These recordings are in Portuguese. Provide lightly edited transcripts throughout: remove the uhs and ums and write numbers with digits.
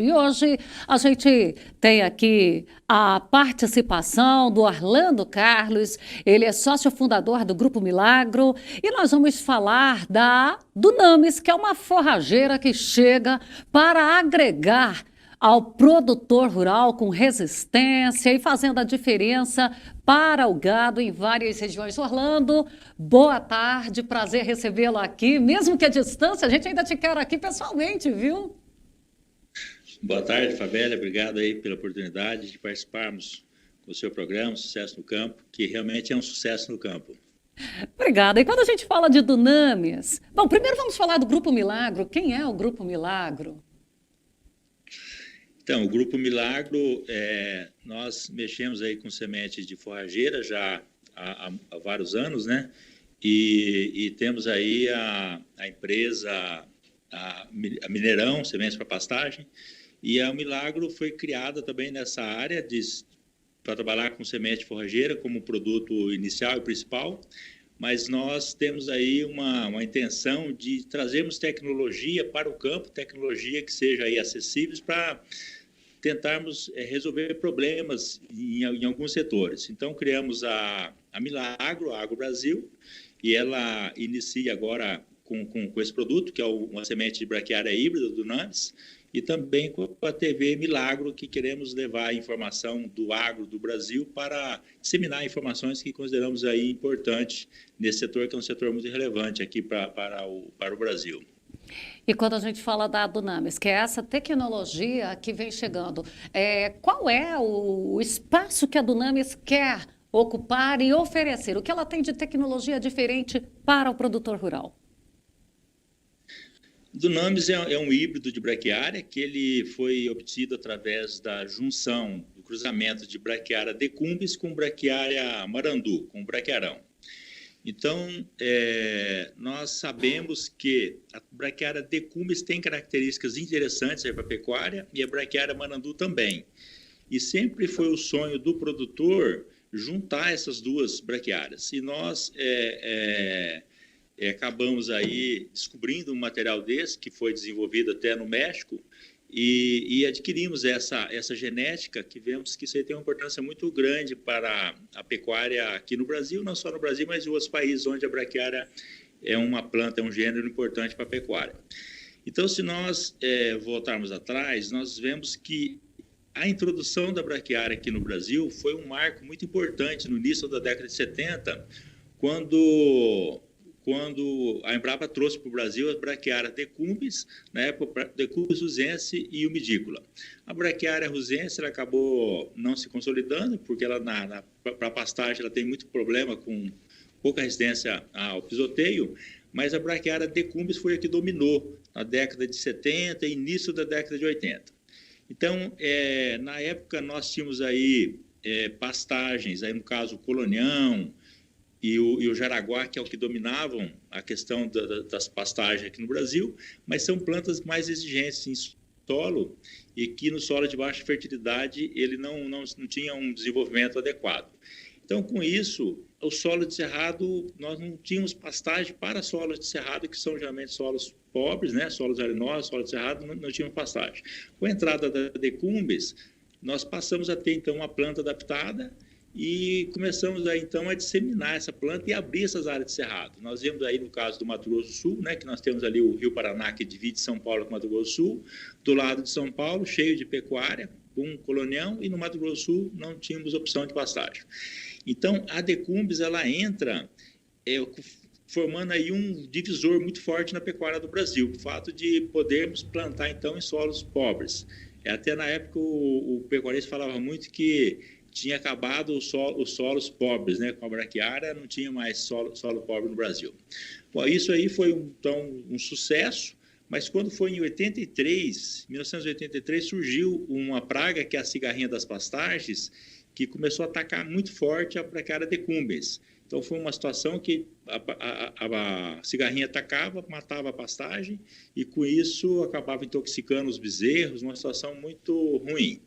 E hoje a gente tem aqui a participação do Orlando Carlos, ele é sócio fundador do Grupo Milagro, e nós vamos falar da Dunamis, que é uma forrageira que chega para agregar ao produtor rural com resistência e fazendo a diferença para o gado em várias regiões. Orlando, boa tarde, prazer recebê-lo aqui, mesmo que à distância, a gente ainda te quer aqui pessoalmente, viu? Boa tarde, Fabélia. Obrigado aí pela oportunidade de participarmos do seu programa, Sucesso no Campo, que realmente é um sucesso no campo. Obrigada. E quando a gente fala de Dunamis, bom, primeiro vamos falar do Grupo Milagro. Quem é o Grupo Milagro? Então, o Grupo Milagro, nós mexemos aí com sementes de forrageira já há vários anos, né? E temos aí a empresa, a Mineirão, Sementes para Pastagem, e a Milagro foi criada também nessa área para trabalhar com semente forrageira como produto inicial e principal, mas nós temos aí uma intenção de trazermos tecnologia para o campo, tecnologia que seja aí acessível para tentarmos resolver problemas em alguns setores. Então, criamos a Milagro, a Agro Brasil, e ela inicia agora com esse produto, que é uma semente de braquiária híbrida do Dunamis, e também com a TV Milagro, que queremos levar a informação do agro do Brasil para disseminar informações que consideramos aí importantes nesse setor, que é um setor muito relevante aqui para o Brasil. E quando a gente fala da Dunamis, que é essa tecnologia que vem chegando, qual é o espaço que a Dunamis quer ocupar e oferecer? O que ela tem de tecnologia diferente para o produtor rural? Dunamis é um híbrido de braquiária que ele foi obtido através da junção, do cruzamento de braquiária decumbis com braquiária marandu, com braquiarão. Então, nós sabemos que a braquiária decumbis tem características interessantes para a pecuária e a braquiária marandu também. E sempre foi o sonho do produtor juntar essas duas braquiárias. E nós acabamos aí descobrindo um material desse, que foi desenvolvido até no México, e adquirimos essa genética, que vemos que isso aí tem uma importância muito grande para a pecuária aqui no Brasil, não só no Brasil, mas em outros países onde a braquiária é uma planta, é um gênero importante para a pecuária. Então, se nós voltarmos atrás, nós vemos que a introdução da braquiária aqui no Brasil foi um marco muito importante no início da década de 70, quando a Embrapa trouxe para o Brasil a braquiária decumbis, na época decumbis ruzense e umidícola. A braquiária ruzense ela acabou não se consolidando, porque ela para a pastagem ela tem muito problema com pouca resistência ao pisoteio, mas a braquiária decumbis foi a que dominou na década de 70 e início da década de 80. Então, na época nós tínhamos aí pastagens, aí no caso o colonião, e o jaraguá, que é o que dominavam a questão das pastagens aqui no Brasil, mas são plantas mais exigentes em solo e que no solo de baixa fertilidade ele não tinha um desenvolvimento adequado. Então, com isso, o solo de cerrado, nós não tínhamos pastagem para solos de cerrado, que são geralmente solos pobres, né? Solos arenosos, solo de cerrado, não tínhamos pastagem. Com a entrada da decumbis, nós passamos a ter, então, uma planta adaptada, e começamos aí, então, a disseminar essa planta e abrir essas áreas de cerrado. Nós vemos aí no caso do Mato Grosso do Sul, né, que nós temos ali o Rio Paraná, que divide São Paulo com Mato Grosso do Sul, do lado de São Paulo, cheio de pecuária, com colonião, e no Mato Grosso do Sul não tínhamos opção de pastagem. Então, a decumbis, ela entra formando aí um divisor muito forte na pecuária do Brasil, o fato de podermos plantar, então, em solos pobres. Até na época o pecuarista falava muito que tinha acabado os solos pobres, né? Com a braquiária não tinha mais solo pobre no Brasil. Bom, isso aí foi então um sucesso, mas quando foi em 1983, surgiu uma praga, que é a cigarrinha das pastagens, que começou a atacar muito forte a braquiária decumbens. Então foi uma situação que a cigarrinha atacava, matava a pastagem, e com isso acabava intoxicando os bezerros, uma situação muito ruim.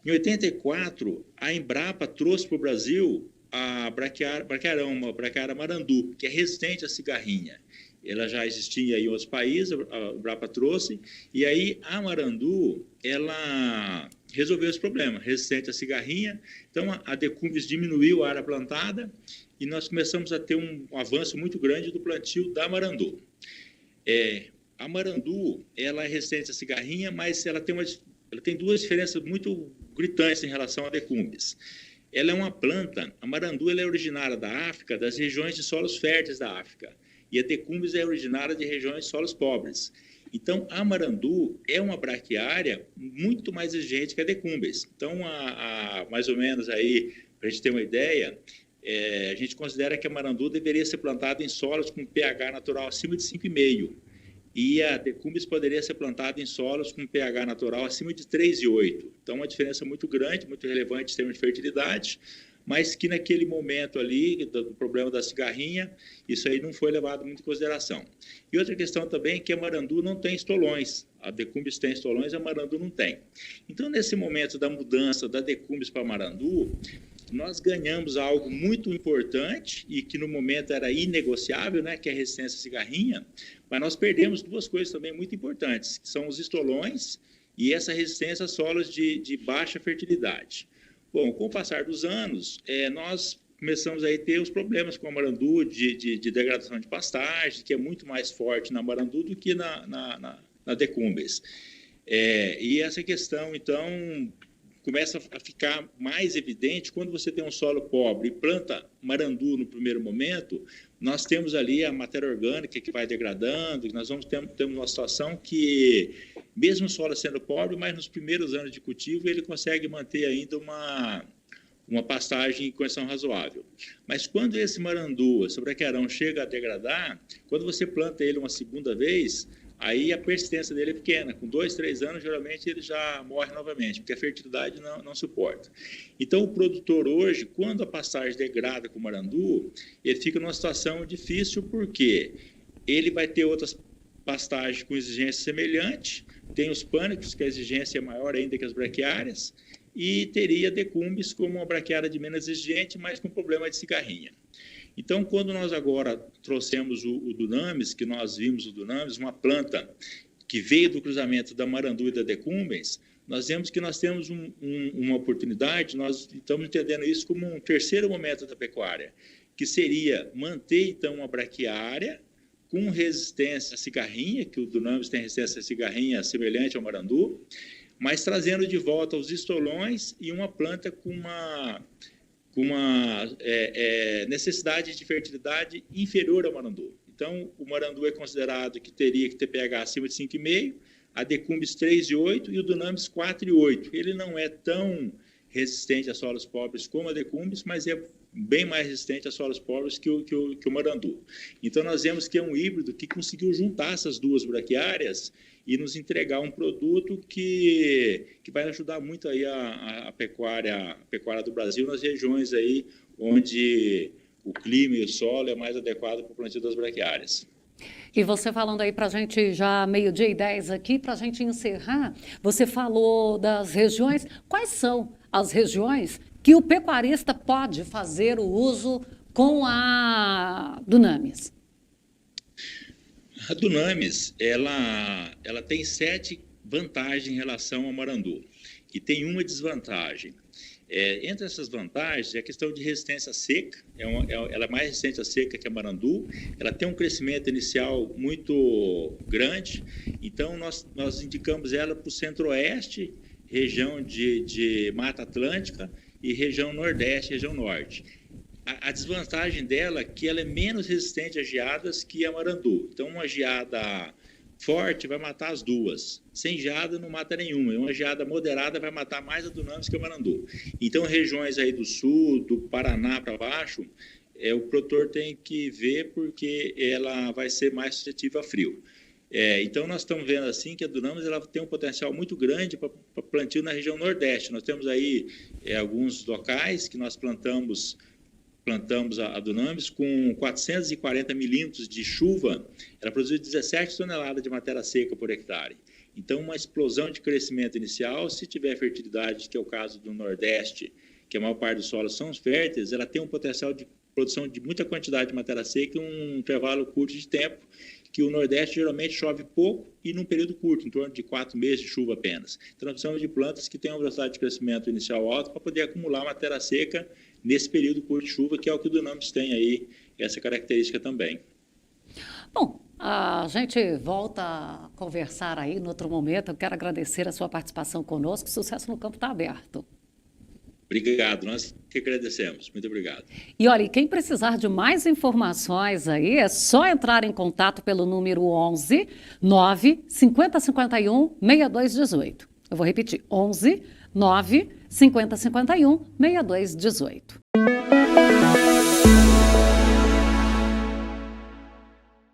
Em 84, a Embrapa trouxe para o Brasil a braquiária marandu, que é resistente à cigarrinha. ela já existia em outros países, a Embrapa trouxe, e aí a Amarandu, ela resolveu esse problema, resistente à cigarrinha. Então a Decumbis diminuiu a área plantada e nós começamos a ter um avanço muito grande do plantio da Amarandu. A Amarandu, ela é resistente à cigarrinha, mas ela tem duas diferenças muito gritantes em relação à Decumbis. Ela é uma planta, a Amarandu ela é originária da África, das regiões de solos férteis da África, e a Decumbis é originária de regiões de solos pobres. Então, a Amarandu é uma braquiária muito mais exigente que a Decumbis. Então, mais ou menos aí, para a gente ter uma ideia, a gente considera que a Amarandu deveria ser plantada em solos com pH natural acima de 5,5, e a Decumbis poderia ser plantada em solos com pH natural acima de 3,8. Então, uma diferença muito grande, muito relevante em termos de fertilidade, mas que naquele momento ali, do problema da cigarrinha, isso aí não foi levado muito em consideração. E outra questão também é que a Amarandu não tem estolões. A Decumbis tem estolões, a Amarandu não tem. Então, nesse momento da mudança da Decumbis para a Amarandu, nós ganhamos algo muito importante e que no momento era inegociável, né, que é a resistência à cigarrinha, mas nós perdemos duas coisas também muito importantes, que são os estolões e essa resistência a solos de baixa fertilidade. Bom, com o passar dos anos, nós começamos a ter os problemas com a Amarandu de degradação de pastagem, que é muito mais forte na Amarandu do que na Decumbis. E essa questão, então, começa a ficar mais evidente quando você tem um solo pobre e planta Amarandu no primeiro momento. Nós temos ali a matéria orgânica que vai degradando, nós temos uma situação que, mesmo o solo sendo pobre, mas nos primeiros anos de cultivo ele consegue manter ainda uma pastagem em condição razoável. Mas quando esse Amarandu, esse braquiarão, chega a degradar, quando você planta ele uma segunda vez, aí a persistência dele é pequena. Com 2, 3 anos, geralmente ele já morre novamente, porque a fertilidade não suporta. Então, o produtor hoje, quando a pastagem degrada com o Amarandu, ele fica numa situação difícil, porque ele vai ter outras pastagens com exigência semelhante, tem os pânicos, que a exigência é maior ainda que as braquiárias, e teria Decumbis como uma braquiária de menos exigente, mas com problema de cigarrinha. Então, quando nós agora trouxemos o Dunamis, que nós vimos o Dunamis, uma planta que veio do cruzamento da Amarandu e da Decumbens, nós vemos que nós temos uma oportunidade, nós estamos entendendo isso como um terceiro momento da pecuária, que seria manter, então, uma braquiária com resistência à cigarrinha, que o Dunamis tem resistência à cigarrinha semelhante ao Amarandu, mas trazendo de volta os estolões e uma planta com uma necessidade de fertilidade inferior ao Amarandu. Então, o Amarandu é considerado que teria que ter pH acima de 5,5, a Decumbis 3,8 e o Dunamis 4,8. Ele não é tão resistente a solos pobres como a Decumbis, mas é bem mais resistente a solos pobres que o Amarandu. Então, nós vemos que é um híbrido que conseguiu juntar essas duas braquiárias e nos entregar um produto que vai ajudar muito aí a pecuária do Brasil nas regiões aí onde o clima e o solo é mais adequado para o plantio das braquiárias. E você falando aí para a gente já 12:10 aqui, para a gente encerrar, você falou das regiões. Quais são as regiões que o pecuarista pode fazer o uso com a Dunamis? A Dunamis, ela tem 7 vantagens em relação ao Amarandu, e tem uma desvantagem. Entre essas vantagens, é a questão de resistência seca, ela é mais resistente à seca que a Amarandu, ela tem um crescimento inicial muito grande, então nós indicamos ela para o centro-oeste, região de Mata Atlântica, e região nordeste, região norte. A desvantagem dela é que ela é menos resistente a geadas que a Amarandu. Então, uma geada forte vai matar as duas. Sem geada não mata nenhuma. E uma geada moderada vai matar mais a Dunamis que a Amarandu. Então, regiões aí do sul, do Paraná para baixo, o produtor tem que ver porque ela vai ser mais suscetível a frio. Então, nós estamos vendo assim que a Dunamis ela tem um potencial muito grande para plantio na região nordeste. Nós temos aí alguns locais que nós plantamos a Dunamis com 440 milímetros de chuva, ela produziu 17 toneladas de matéria seca por hectare. Então, uma explosão de crescimento inicial, se tiver fertilidade, que é o caso do Nordeste, que a maior parte dos solos são férteis, ela tem um potencial de produção de muita quantidade de matéria seca em um intervalo curto de tempo, que o Nordeste geralmente chove pouco e num período curto, em torno de 4 meses de chuva apenas. Então, nós precisamos de plantas que tenham uma velocidade de crescimento inicial alta para poder acumular matéria seca nesse período curto de chuva, que é o que o Dunamis tem aí, essa característica também. Bom, a gente volta a conversar aí no outro momento. Eu quero agradecer a sua participação conosco. Sucesso no Campo está aberto. Obrigado, nós que agradecemos. Muito obrigado. E olha, quem precisar de mais informações aí, é só entrar em contato pelo número 11 9 50 51 6218. Eu vou repetir, 11 9 50 51 6218.